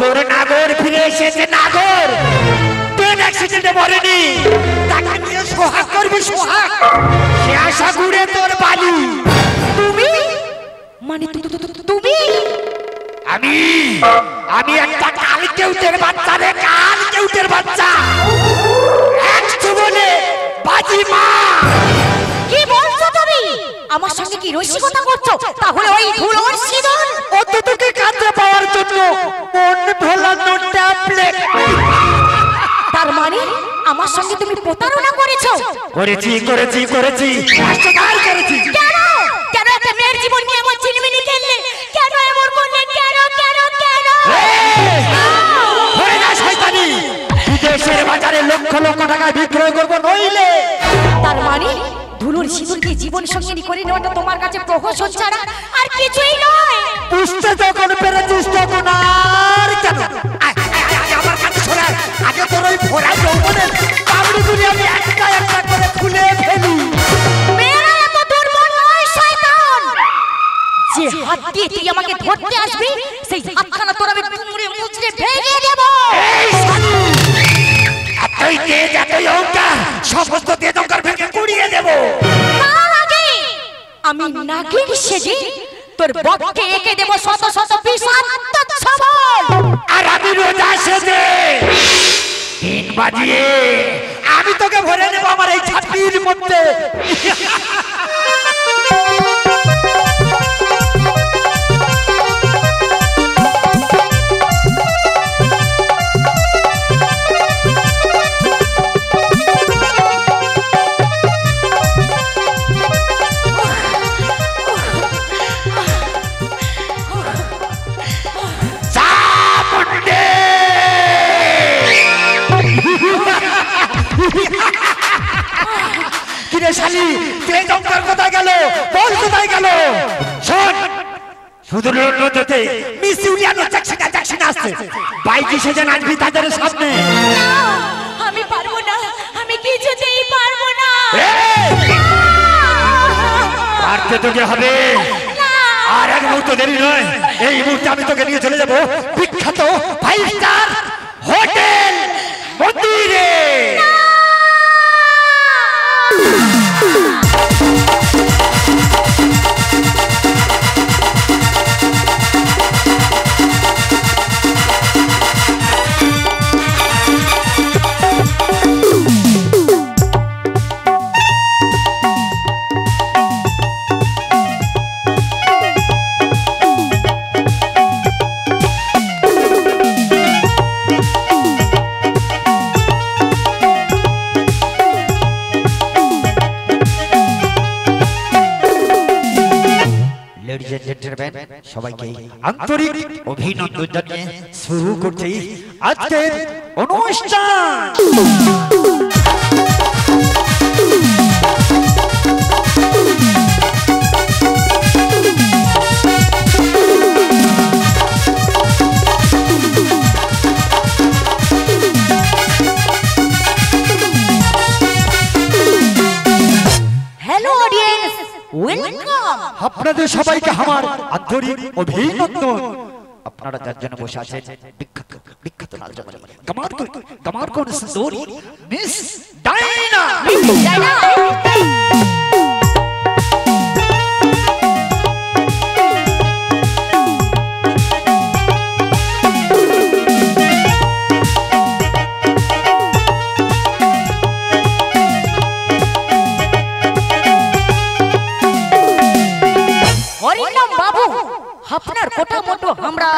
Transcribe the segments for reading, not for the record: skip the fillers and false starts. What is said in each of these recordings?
তোর নাগর ফিরে এসেছে, নাগর ট্রেন অ্যাক্সিডেন্টে মরেনি, তাকে নিয়ে সোহাগ করবি, সোহাগ। সে আশা ঘুরে তোর বালি। তুমি মানে তুমি? আমি একটা কালকেউটের বাচ্চা রে, কালকেউটের বাচ্চা। একটু বলে বাজি মা। কি বলছো তুমি? আমার সঙ্গে কি রসিকতা করছো? তাহলে ওই ধুলোর সিঁদুর অতটুকু কাঁদতে পাওয়ার জন্য মন ভোলানো ট্যাবলেট। তার মানে আমার সঙ্গে তুমি প্রতারণা করেছো? করেছি করেছি করেছি, কষ্টদার করেছি। কেন কেন একটা মেয়ের জীবন নিয়ে আমার ছিনিমিনি খেললে? কেন এমন করলে? কেন কেন কেন? হয়ে না শয়তানি, বিদেশের বাজারে লক্ষ লক্ষ টাকা বিক্রয় করবো নইলে। তার মানে ধুলোর সিঁদুরকে জীবন সঙ্গিনী করে নেওয়াটা তোমার কাছে প্রহসন ছাড়া আর কিছুই নয়। বুঝতে যখন পেরেছিস তখন আর কেন? আমার কাছে শোনা, আগে তোর ওই ফোড়া যৌবনের কামড়িগুলি আমি একটা একটা করে খুলে ফেলি। মেয়েরা এত দুর্বল নয় শয়তান। যে হাত দিয়ে তুই আমাকে ধরতে আসবি, সেই হাতখানা তোর আমি মুড়ে মুচড়ে ভেঙে দেব। এতই তেজ, এতই অহংকার, সমস্ত তেজ অহংকার ভেঙে গুড়িয়ে দেব। তার আগে আমি নাগিন সেজে তোর বক্ষে এঁকে দেব শত শত বিষাক্ত ছবল। আর আমি রোজা সেজে দিন বাজিয়ে আমি তোকে ভরে নেব আমার এই ছাতির মধ্যে। কিরে শালি, তেজ অহংকার কোথায় গেল? বল কোথায় গেল? শোন, শুধু নদীতে মিস ইউলিয়ানো জ্যাকসন আসছে, বাইকে সেজে নাচবি তাদের সামনে। আমি পারবো না, আমি কিছুতেই পারবো না। পারতে তোকে হবে, আর এক মুহূর্ত দেরি নয়। এই মুহূর্তে আমি তোকে নিয়ে চলে যাব বিখ্যাত 5 স্টার হোটেল মন্দিরে। সবাইকে আন্তরিক অভিনন্দন জানিয়ে শুরু করছি আজকের অনুষ্ঠান। Hello audience, welcome. আপনাদের সবাইকে আমার আন্তরিক অভিনন্দন। আপনারা যার জন্য বসে আছেন বিখ্যাত বিখ্যাত রাজমাতা কামার কোন সুন্দরী মিস ডায়না। আপনার কোটা মতো আমরা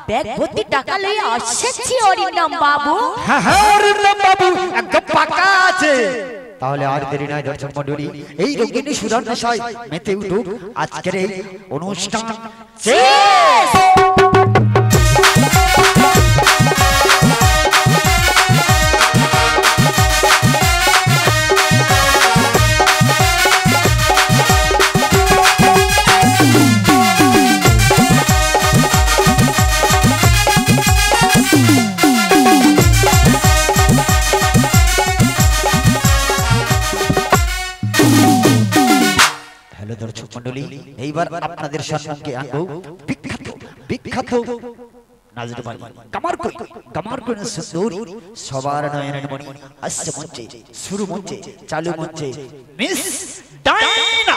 ব্যাগ ভর্তি টাকা লইয়া আসছি অরিন্দম বাবু। হ্যাঁ হ্যাঁ অরিন্দম বাবু একদম পাকা আছে। তাহলে আর দেরি নয় দর্শক মণ্ডলী, এই রঙিনী সুধার নেশায় মেতে উঠুক আজকের এই অনুষ্ঠান। এইবার আপনাদের সম্মুখে আনবো বিখ্যাত বিখ্যাত নাজরে বাড়ি কামার কোন সুন্দরী সবার নয়নের মণি আসছে মঞ্চে শুরু মঞ্চে চালু মঞ্চে মিস ডায়না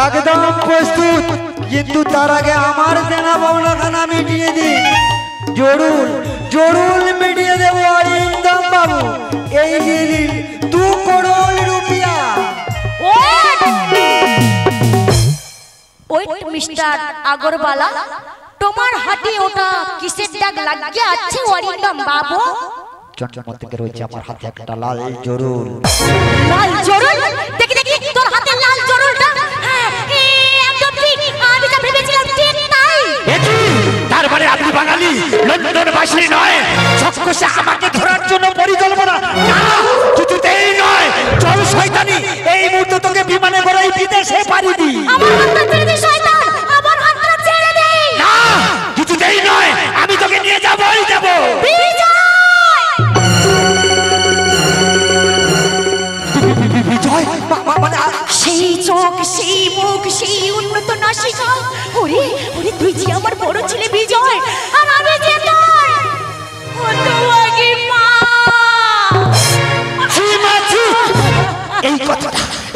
একদম প্রস্তুত কিন্তু তার আগে আমার দেনা পাওনা খানা মিটিয়ে দিন জরুল মিটিয়ে দেব অরিন্দম বাবু এই দিন 2 করোড় রুপিয়া ওই মিস্টার আগরওয়ালা তোমার হাতে ওটা কিসের দাগ লাগিয়ে আছে অরিন্দম বাবু চঞ্চল থেকে রয়েছে আমার হাতে একটা লাল জরুল দেখি তোর হাতে লাল জরুলটা একদম ঠিক আমি যা ভেবেছিলাম ঠিক তাই তার মানে আপনি বাঙালি লন্ডনবাসী নয় সবকসে আমাকে ধরার জন্য পরিকল্পনা কিছুতেই নয় চল শয়তানি এই মুহূর্তে তোকে বিমানে করে বিদেশে পাড়ি দি আমার হাতটা ছেড়ে দে শয়তান আমার হাতটা ছেড়ে দে না কিছুতেই নয় আমি তোকে নিয়ে যাবই যাব সেই চোখ সেই মুখ সেই উন্নত নাসিকা ওরে তুই যে আমার বড় ছেলে বিজয় আর আমি যে তোর হতভাগী মা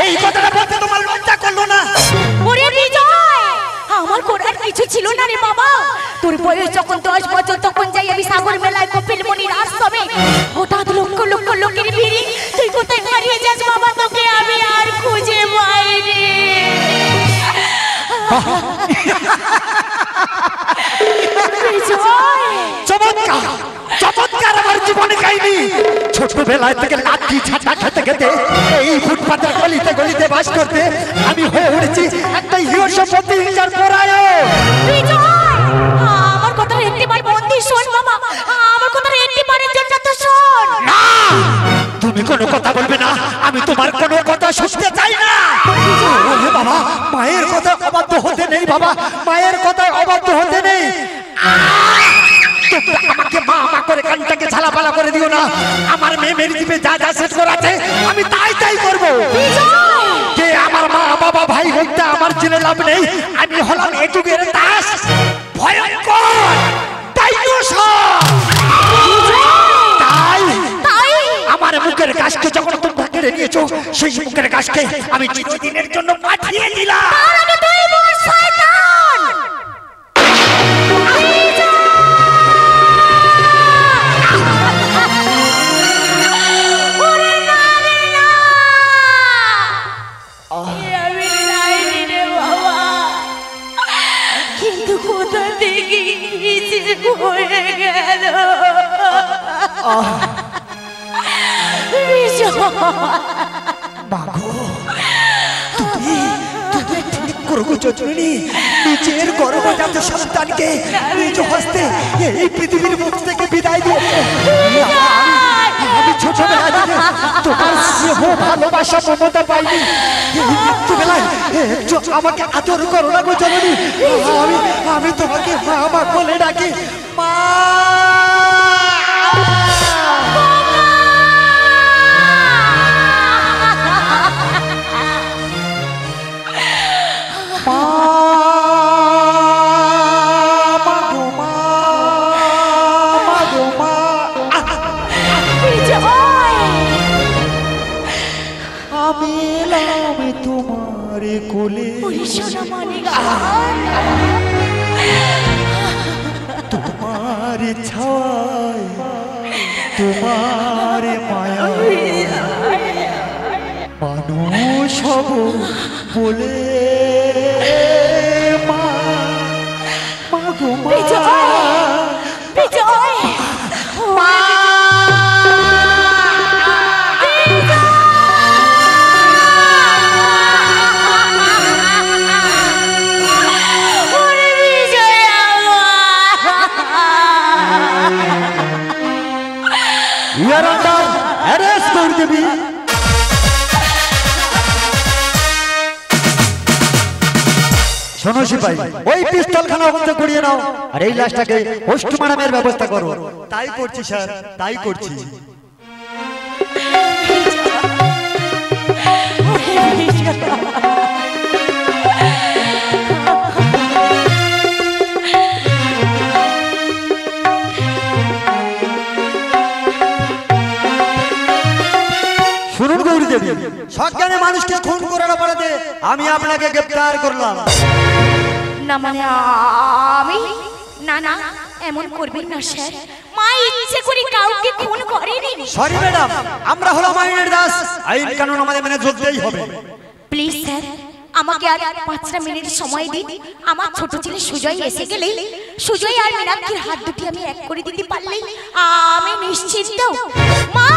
এই কথাটা বলতে তোমার লজ্জা করলো না ওরে বিজয় আমার করার কিছু ছিল না রে বাবা তোর বয়স যখন 10 বছর তখন যাই আমি সাগর মেলায় কপিলমণির আশ্রমে হঠাৎ লক্ষ লক্ষ লোকের ভিড়ে তুই কোথায় হারিয়ে যাস বাবা তোকে আমি আর খুঁজে পাই রে চমৎকার আমার জীবনে কাহিনী ছোটবেলায় থেকে লাঠি ছাটা খেতে খেতে এই ফুটপাতের গলিতে গলিতে বাস করতে আমি হয়ে উঠেছি একটা ইহসম্পত্তি হিংসার পরায়ণ আমার কথা একটিবার মন দিয়ে শোন বাবা আমার কথা একটিবারের জন্য তো শোন না তুমি কোনো কথা বলবে না আমি তোমার কোনো কথা শুনতে চাই না ওরে বাবা মায়ের কথা অবাধ্য হতে নেই বাবা মায়ের কথায় অবাধ্য হতে নেই আমাকে মা মা করে কানটাকে ঝালাপালা করে দিও না আমার মেয়ে মেরে দিবে যা যা সেট করাছে আমি তাই করবো যে আমার মা বাবা ভাই বলতে আমার জেনে লাভ নেই আমি হলাম এটুকের দাস ভয়ঙ্কর তাই আমার মুখের কাজকে যখন তোমরা কেড়ে নিয়েছো সেই মুখের কাজকে আমি চিরদিনের জন্য পাঠিয়ে দিলাম হয়ে গেল বিজয় মাগো তুমি তুমি ঠিক করো চচুনি নিজের গর্ভজাত সন্তানকে নিজ হস্তে এই পৃথিবীর মুখ থেকে বিদায় দিয়ে আমি ছোটবেলা থেকে তোমার স্নেহ ভালোবাসা মমতা পাইনি এই মৃত্যুবেলায় একটু আমাকে আদর করো না গো জননী আমি তোমাকে মা মা বলে ডাকি মা কোলে তোমার ছায় তোমার মায়া মানুষ হব বলে মা গো মা শোনো সিপাহী ওই পিস্তলখানা ওখান থেকে কুড়িয়ে নাও আর এই লাশটাকে পোস্টমর্টমের ব্যবস্থা করো। তাই করছি স্যার, তাই করছি। শুনুন গৌরী দেবী, সজ্ঞানে মানুষকে খুন করার অপরাধে আমি আপনাকে গ্রেফতার করলাম। না মানে আমি না না এমন করবেন না স্যার, মা ইচ্ছে করে কাউকে খুন করেনি। সরি ম্যাডাম, আমরা হলাম আইনের দাস, আইন কানুন আমাদের মেনে চলতেই হবে। প্লিজ স্যার আমাকে আর 5 মিনিট সময় দিন। আমার ছোট ছেলে সুজয় এসে গেলে সুজয় আর মীনাক্ষীর হাত দুটি আমি এক করে দিতে পারলে আমি নিশ্চিন্ত। মা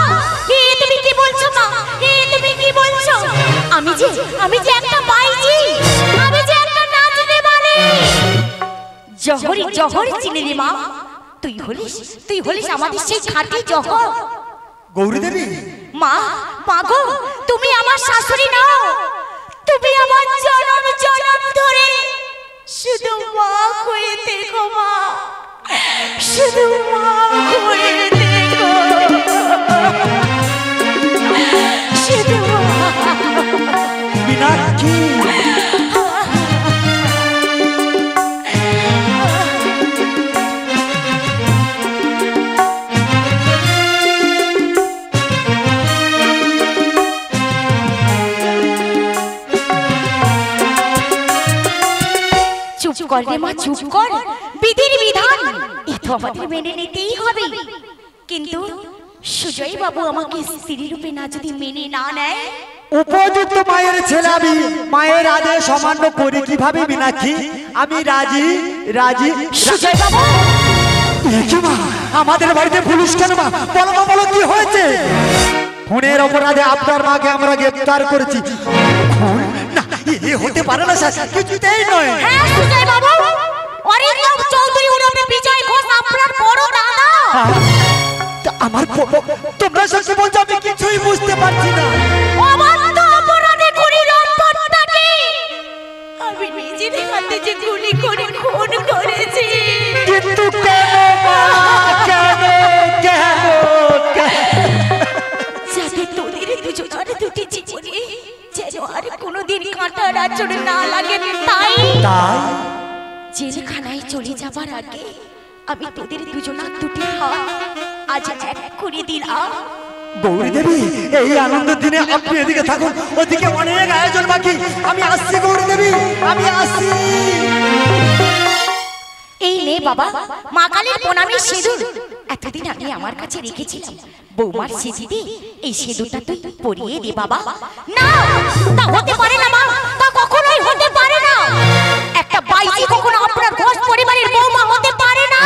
এ তুমি কি বলছো? মা এ তুমি কি বলছো? আমি যে একটা বাইজি, আমি যে একটা নাচতে পারি। জহরি জহরি চিনি মা, তুই হলিস আমাদের সেই খাঁটি জহর। গৌরী দেবী মা পাগো, তুমি আমার শাশুড়ি নাও, তুমি আমার জনম জনম ধরে শুধু মা হয়ে দেখো। মা শুধু মা হয়ে দেখো, শুধু মীনাক্ষী। চুপ কর রে মা, চুপ কর। বিধির বিধান এ তো আমাদের মেনে নিতেই হবে। কিন্তু সুজয় বাবু আমাকে স্ত্রী রূপে না যদি মেনে না নেয়, উপযুক্ত মায়ের ছেলে আমি, মায়ের আদেশ অমান্য করি কিভাবে মীনাক্ষী? আমি রাজি। সুজয় বাবু মা, আমাদের বাড়িতে পুলিশ কেন? মা বলো কি হয়েছে? খুনের অপরাধে আপনার মাকে আমরা গ্রেফতার করেছি। খুন না, এ হতে পারে না স্যার, কিছুতেই নয়। হ্যাঁ সুজয় বাবু, অরিন্দম চৌধুরী উনি বিজয় ঘোষ আপনার বড় দাদা। আমার তোমরা সত্যি বলছো, আমি কিছুই বুঝতে পারছি না। অবাধ্য অপরাধে খুনি রম্পটটাকে আমি নিজের হাতে যে গুলি করে খুন করেছি। কিন্তু কেন মা, কেন? যাতে তোদের দুজনের দুটি জীবনে যেন আর কোনোদিন কাঁটার আঁচড় না লাগে, তাই জেলখানায় চলে যাবার আগে আমি তোদের দুজনের দুটি হাত আজ এক করে দিলাম। গৌরী দেবী, এই আনন্দের দিনে আপনি এদিকে থাকুন, ওদিকে অনেক আয়োজন বাকি। আমি আসছি গৌরী দেবী, আমি আসছি। এই নে বাবা মা কালীর প্রণামী সিঁদুর, এতদিন আমি আমার কাছে রেখেছিলাম। বৌমার সিঁথিতে এই সিঁদুরটা তুই পরিয়ে দে বাবা। না, তা হতে পারে না মা, তা কখনোই হতে পারে না। একটা বাইজি কখনো আপনার ঘোষ পরিবারের বৌমা হতে পারে না।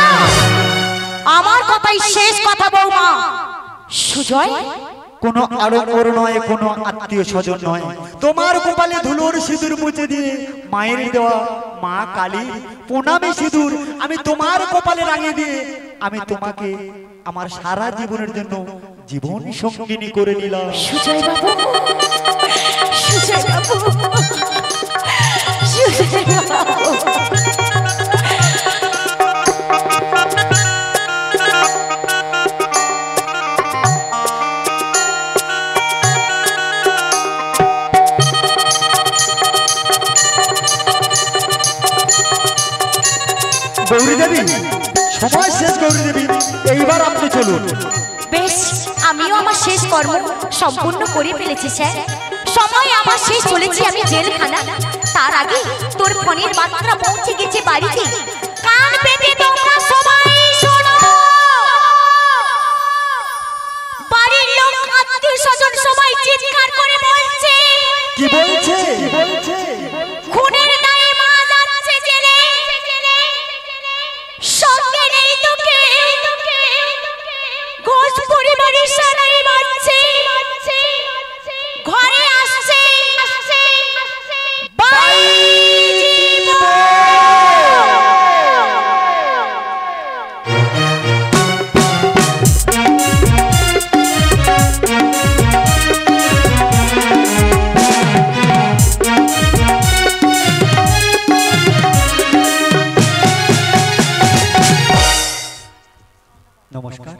সুজয় কোনো আড়ম্বর নয়, কোনো আত্মীয় স্বজন নয়, তোমার কপালে ধুলোর সিঁদুর মুছে দিয়ে মায়ের দেওয়া মা কালীর প্রণামী সিঁদুর আমি তোমার কপালে রাঙিয়ে দিয়ে আমি তোমাকে আমার সারা জীবনের জন্য জীবন সঙ্গিনী করে নিলাম। সুজয় বাবু, সুজয় বাবু, সুজয় বাবু। গৌরী দেবী, সময় শেষ। গৌরী দেবী, এইবার আপনি চলুন। বেশ, আমিও আমার শেষ কর্ম সম্পূর্ণ করে ফেলেছি স্যার। সময় আমার শেষ, বলেছি আমি জেলখানা। তার আগে তোর ফোনের বার্তা পৌঁছে গেছে বাড়িতে। কান পেতে তোমরা সবাই শোনো। বাড়ির লোক, আত্মীয় স্বজন সবাই চিৎকার করে বলছে। কি বলছে? খুনের দায়ে মা যাচ্ছে জেলে। সঙ্গে নেই তোকে। ঘোষ পরিবারের সারাই বাড়ছে। ঘরে আসছে নমস্কার।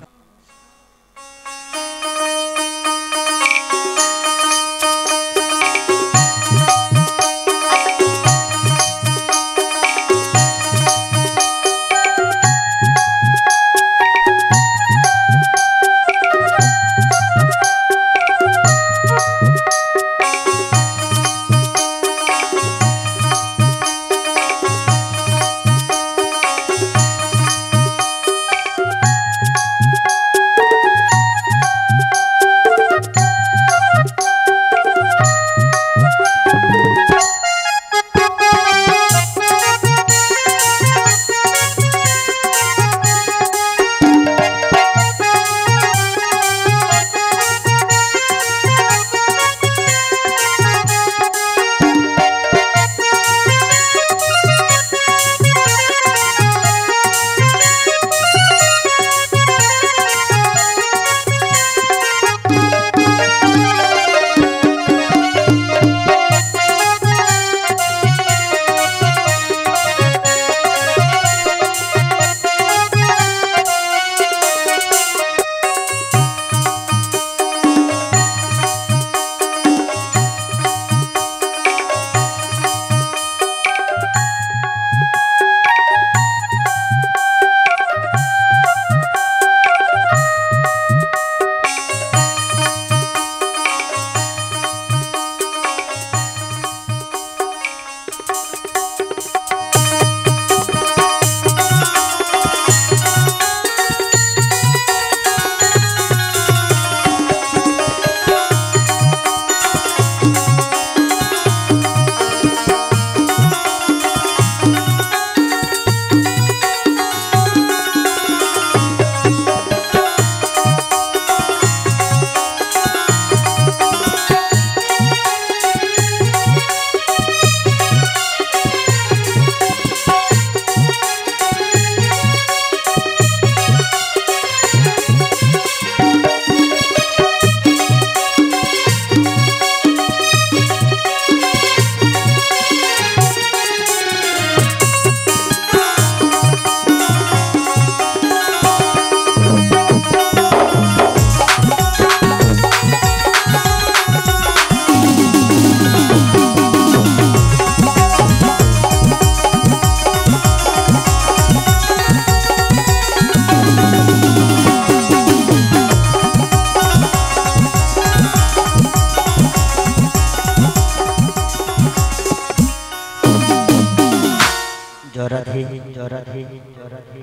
জরাধে জরাধে জরাধে